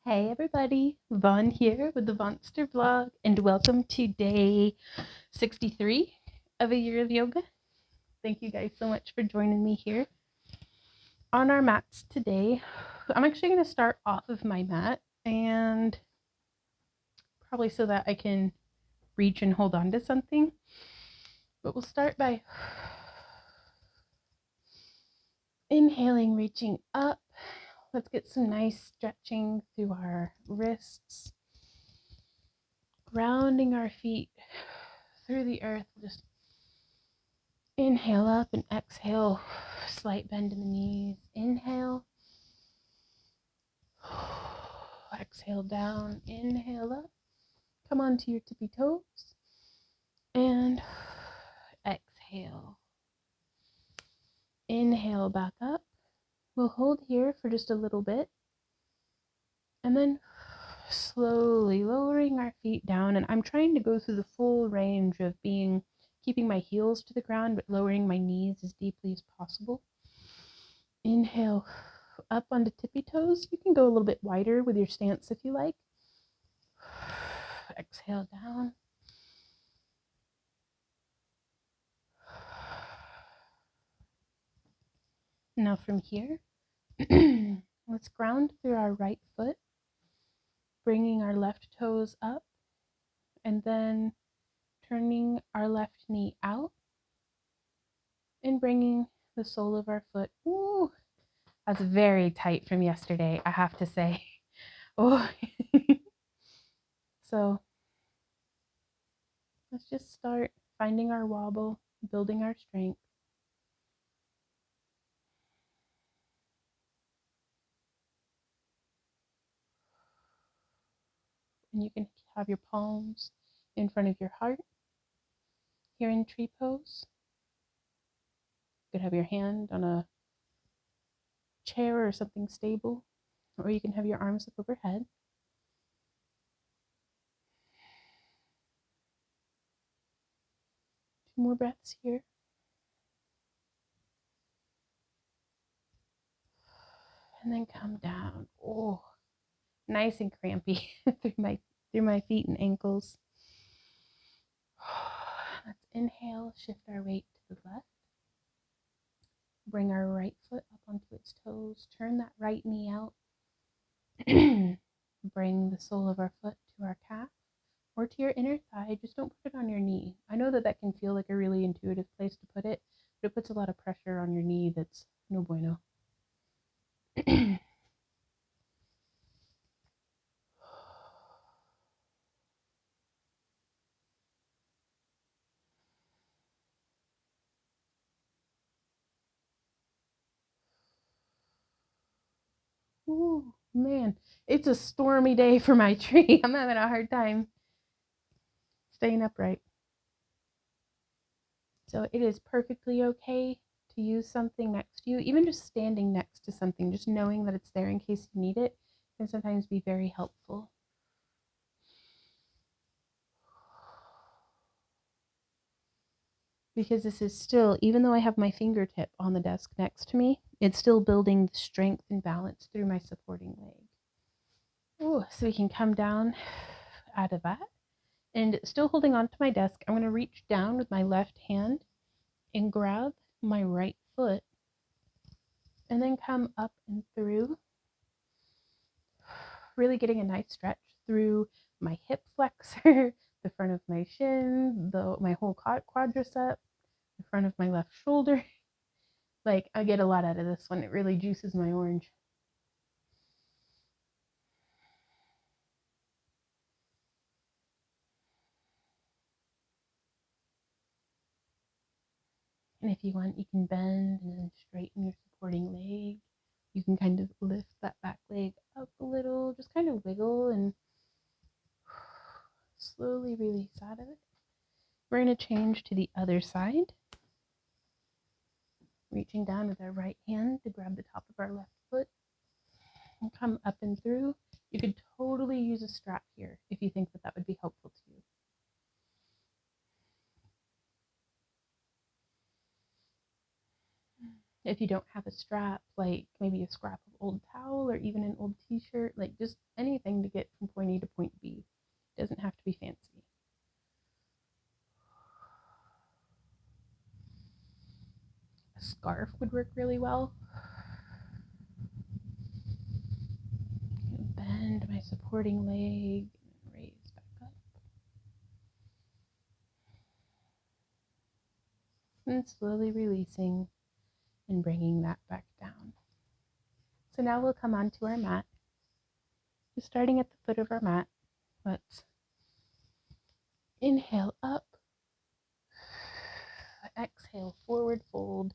Hey everybody, Vaughn here with the Vonster vlog, and welcome to day 63 of a year of yoga. Thank you guys so much for joining me here on our mats today. I'm actually going to start off of my mat, and probably so that I can reach and hold on to something. But we'll start by inhaling, reaching up. Let's get some nice stretching through our wrists, grounding our feet through the earth. Just inhale up and exhale, slight bend in the knees. Inhale, exhale down, inhale up, come onto your tippy toes, and exhale. Inhale back up. We'll hold here for just a little bit, and then slowly lowering our feet down. And I'm trying to go through the full range of keeping my heels to the ground, but lowering my knees as deeply as possible. Inhale up onto tippy toes. You can go a little bit wider with your stance if you like. Exhale down. Now from here, let's ground through our right foot, bringing our left toes up, and then turning our left knee out and bringing the sole of our foot. Ooh, that's very tight from yesterday, I have to say. Oh. So let's just start finding our wobble, building our strength. And you can have your palms in front of your heart here in tree pose. You could have your hand on a chair or something stable, or you can have your arms up overhead. Two more breaths here. And then come down. Oh, nice and crampy through my feet and ankles. Let's inhale, shift our weight to the left. Bring our right foot up onto its toes. Turn that right knee out. Bring the sole of our foot to our calf or to your inner thigh. Just don't put it on your knee. I know that can feel like a really intuitive place to put it, but it puts a lot of pressure on your knee that's no bueno. Ooh, man, it's a stormy day for my tree. I'm having a hard time staying upright. So it is perfectly okay to use something next to you, even just standing next to something, just knowing that it's there in case you need it can sometimes be very helpful. Because this is still, even though I have my fingertip on the desk next to me, it's still building strength and balance through my supporting leg. Ooh, so we can come down out of that. And still holding on to my desk, I'm going to reach down with my left hand and grab my right foot and then come up and through, really getting a nice stretch through my hip flexor, the front of my shin, my whole quadricep, the front of my left shoulder. Like, I get a lot out of this one. It really juices my orange. And if you want, you can bend and then straighten your supporting leg. You can kind of lift that back leg up a little, just kind of wiggle and slowly release out of it. We're going to change to the other side. Reaching down with our right hand to grab the top of our left foot and come up and through. You could totally use a strap here if you think that would be helpful to you. If you don't have a strap, like maybe a scrap of old towel or even an old t-shirt, like just anything to get from point A to point B. It doesn't have to be fancy. A scarf would work really well. Bend my supporting leg and raise back up. And slowly releasing and bringing that back down. So now we'll come onto our mat. Just starting at the foot of our mat, let's inhale up, exhale, forward fold.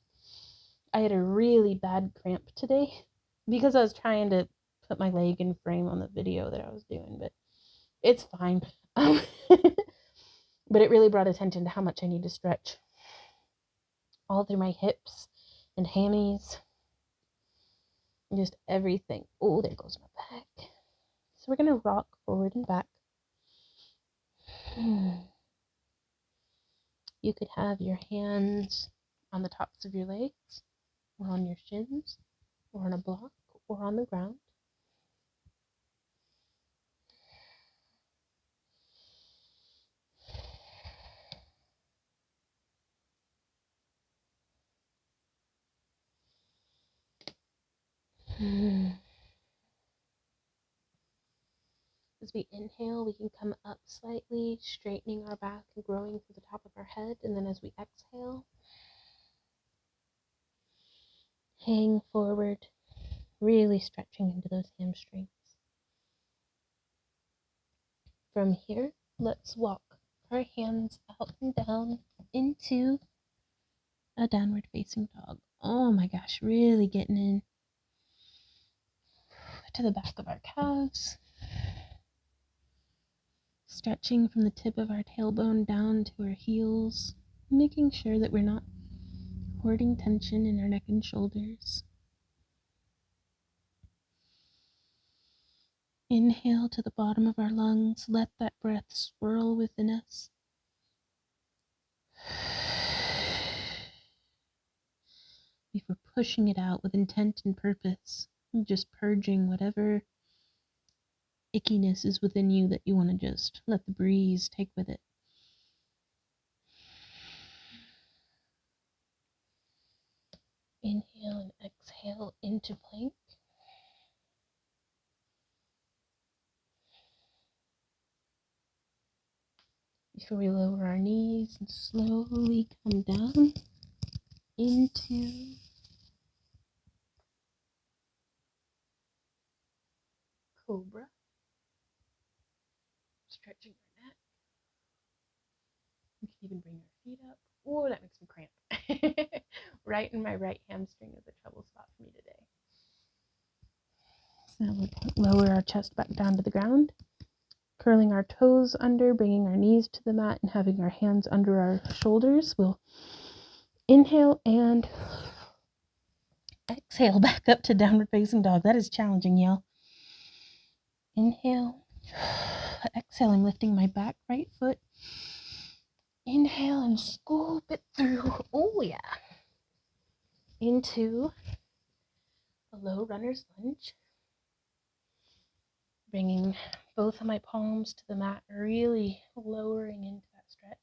I had a really bad cramp today because I was trying to put my leg in frame on the video that I was doing, but it's fine. But it really brought attention to how much I need to stretch all through my hips and hammies, and just everything. Oh, there goes my back. So we're going to rock forward and back. You could have your hands on the tops of your legs, or on your shins, or on a block, or on the ground. As we inhale, we can come up slightly, straightening our back and growing through the top of our head. And then as we exhale, hang forward, really stretching into those hamstrings. From here, let's walk our hands out and down into a downward facing dog. Oh my gosh, really getting in to the back of our calves. Stretching from the tip of our tailbone down to our heels, making sure that we're not hoarding tension in our neck and shoulders. Inhale to the bottom of our lungs. Let that breath swirl within us. Before pushing it out with intent and purpose, just purging whatever ickiness is within you that you want to just let the breeze take with it. Inhale and exhale into plank. Before we lower our knees and slowly come down into cobra. Stretching our neck. We can even bring our feet up. Oh, that makes me cramp. Right in my right hamstring is a trouble spot for me today. So now we'll lower our chest back down to the ground, curling our toes under, bringing our knees to the mat, and having our hands under our shoulders. We'll inhale and exhale back up to downward facing dog. That is challenging, y'all. Inhale. Exhale, I'm lifting my back right foot. Inhale and scoop it through. Oh, yeah. Into a low runner's lunge. Bringing both of my palms to the mat, really lowering into that stretch.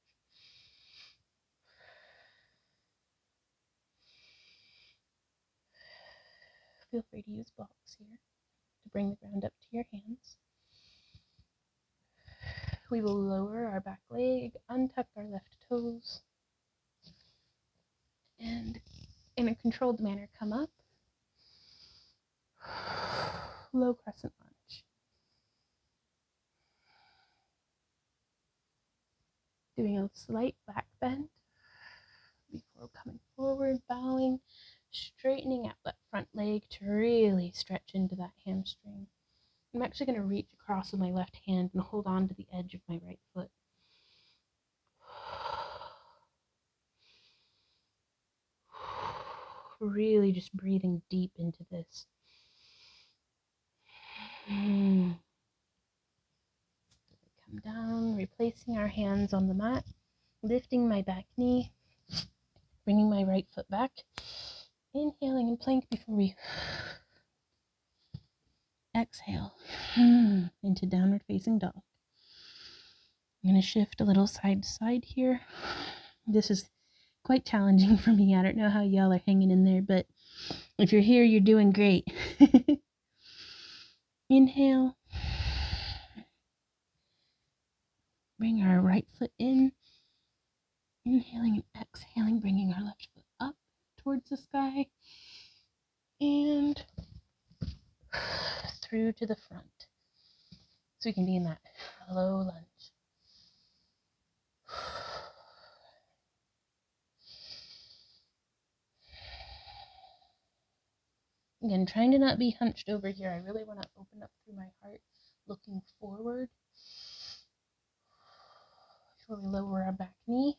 Feel free to use blocks here to bring the ground up to your hands. We will lower our back leg, untuck our left toes, and in a controlled manner come up. Low crescent lunge. Doing a slight back bend before coming forward, bowing, straightening out that front leg to really stretch into that hamstring. I'm actually going to reach across with my left hand and hold on to the edge of my right foot. Really just breathing deep into this. Come down, replacing our hands on the mat, lifting my back knee, bringing my right foot back, inhaling in plank before we exhale into downward facing dog. I'm going to shift a little side to side here. This is quite challenging for me. I don't know how y'all are hanging in there, but if you're here, you're doing great. Inhale. Bring our right foot in. Inhaling and exhaling, bringing our left foot up towards the sky. And through to the front. So we can be in that low lunge. Again, trying to not be hunched over here. I really want to open up through my heart, looking forward. Before we lower our back knee,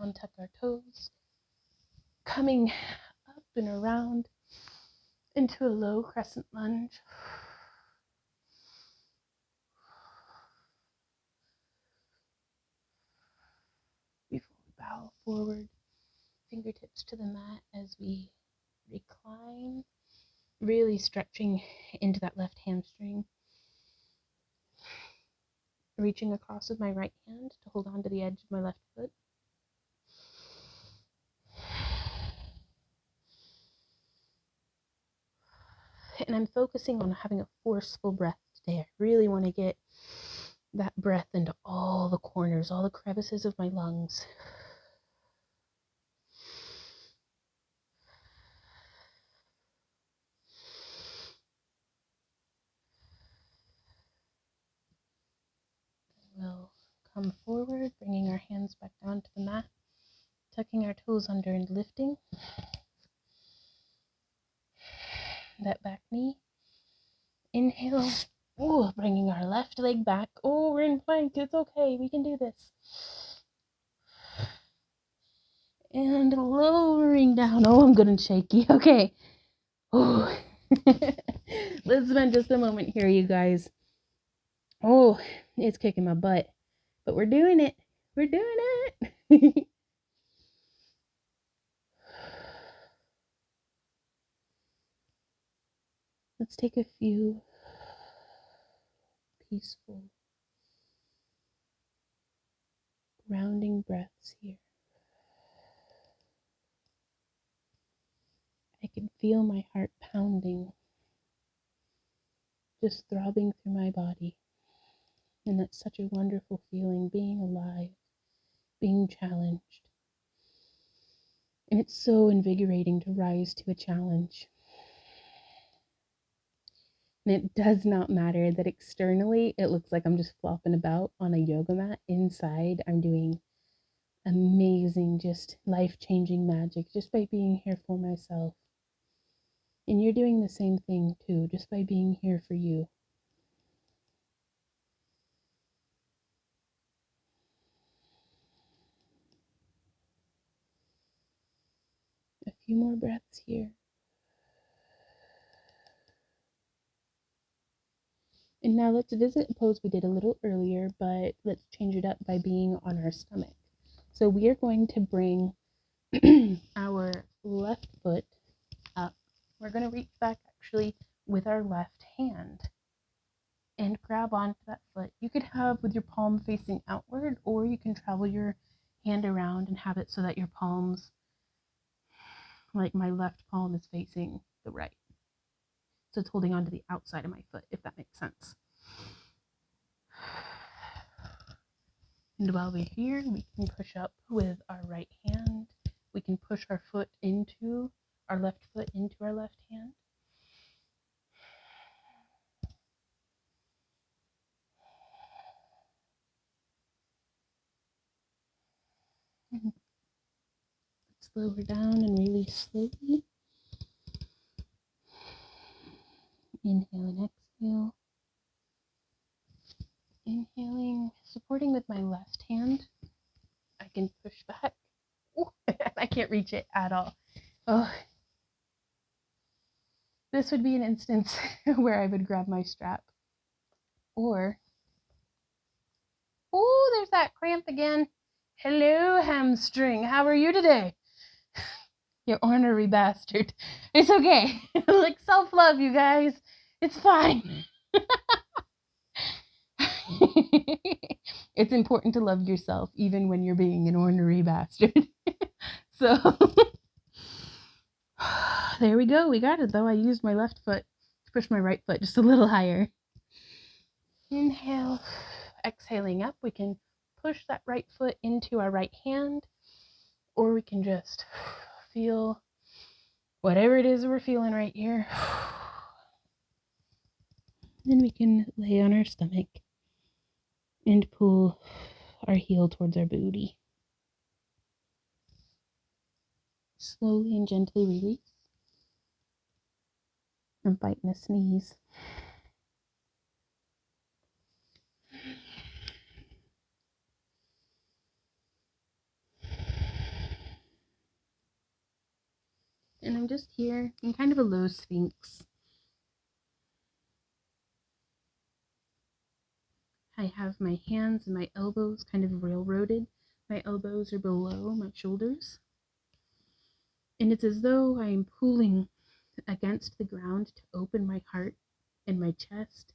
untuck our toes, coming up and around into a low crescent lunge. Before we bow forward, fingertips to the mat as we recline, really stretching into that left hamstring. Reaching across with my right hand to hold on to the edge of my left foot. And I'm focusing on having a forceful breath today. I really want to get that breath into all the corners, all the crevices of my lungs. We'll come forward, bringing our hands back down to the mat, tucking our toes under and lifting that back knee. Inhale. Oh, bringing our left leg back. Oh, we're in plank. It's okay. We can do this. And lowering down. Oh, I'm good and shaky. Okay. Oh. Let's spend just a moment here, you guys. Oh, it's kicking my butt. But we're doing it. We're doing it. Let's take a few peaceful, grounding breaths here. I can feel my heart pounding, just throbbing through my body. And that's such a wonderful feeling, being alive, being challenged. And it's so invigorating to rise to a challenge. And it does not matter that externally it looks like I'm just flopping about on a yoga mat. Inside, I'm doing amazing, just life-changing magic just by being here for myself. And you're doing the same thing too, just by being here for you. A few more breaths here. And now let's visit a pose we did a little earlier, but let's change it up by being on our stomach. So we are going to bring our left foot up. We're going to reach back actually with our left hand and grab onto that foot. You could have with your palm facing outward, or you can travel your hand around and have it so that your palms, like my left palm, is facing the right. So it's holding onto the outside of my foot, if that makes sense. And while we're here, we can push up with our right hand. We can push our foot into our left foot into our left hand. Let's lower down and release slowly. Inhale and exhale. Inhaling, supporting with my left hand. I can push back. Ooh, I can't reach it at all. Oh. This would be an instance where I would grab my strap. Or, oh, there's that cramp again. Hello, hamstring. How are you today? You ornery bastard. It's okay. Like self-love, you guys. It's fine. It's important to love yourself even when you're being an ornery bastard. So there we go. We got it though. I used my left foot to push my right foot just a little higher. Inhale. Exhaling up. We can push that right foot into our right hand, or we can just feel whatever it is we're feeling right here. Then we can lay on our stomach and pull our heel towards our booty. Slowly and gently release. And bite and sneeze. And I'm just here in kind of a low sphinx. I have my hands and my elbows kind of railroaded. My elbows are below my shoulders. And it's as though I am pulling against the ground to open my heart and my chest.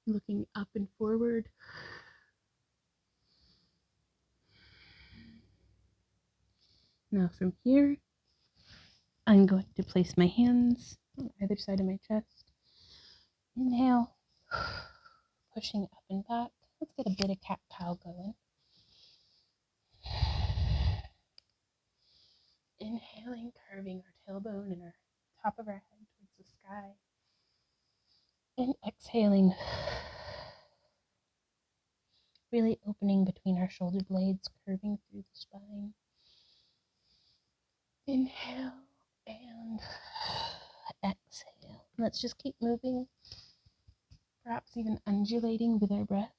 Looking up and forward. Now from here, I'm going to place my hands on either side of my chest. Inhale, pushing up and back. Let's get a bit of cat-cow going. Inhaling, curving our tailbone and our top of our head towards the sky. And exhaling, really opening between our shoulder blades, curving through the spine. Inhale and exhale. Let's just keep moving, perhaps even undulating with our breath.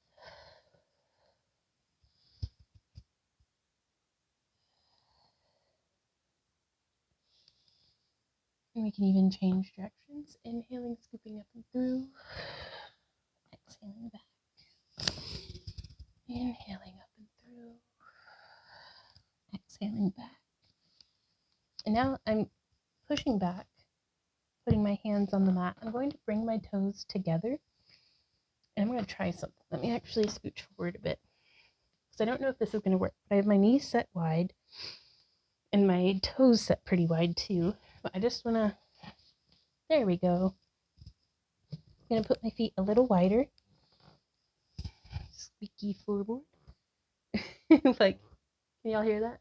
And we can even change directions. Inhaling, scooping up and through. Exhaling back. Inhaling up and through. Exhaling back. And now I'm pushing back, putting my hands on the mat. I'm going to bring my toes together. And I'm going to try something. Let me actually scooch forward a bit, because I don't know if this is going to work. But I have my knees set wide and my toes set pretty wide too. But I just want to, there we go. I'm going to put my feet a little wider. Squeaky forward. Like, can y'all hear that?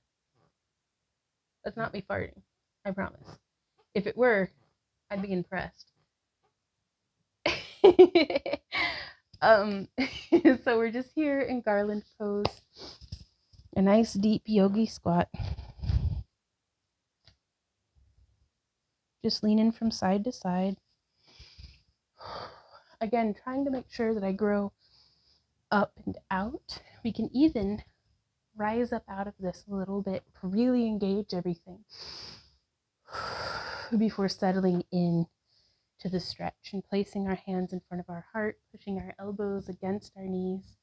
That's not me farting, I promise. If it were, I'd be impressed. So we're just here in Garland Pose. A nice deep yogi squat. Just leaning from side to side. Again, trying to make sure that I grow up and out. We can even rise up out of this a little bit to really engage everything before settling in to the stretch and placing our hands in front of our heart, pushing our elbows against our knees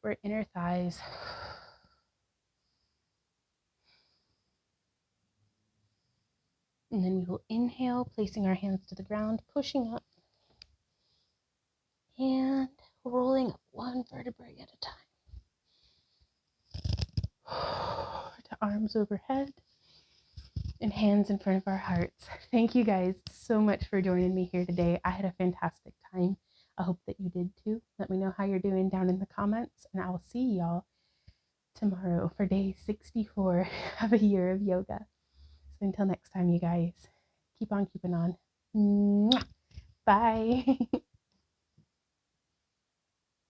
or inner thighs. And then we will inhale, placing our hands to the ground, pushing up and rolling up one vertebrae at a time. To arms overhead and hands in front of our hearts. Thank you guys so much for joining me here today. I had a fantastic time. I hope that you did too. Let me know how you're doing down in the comments, and I will see y'all tomorrow for day 64 of a year of yoga. So until next time, you guys, keep on keeping on. Mwah. Bye.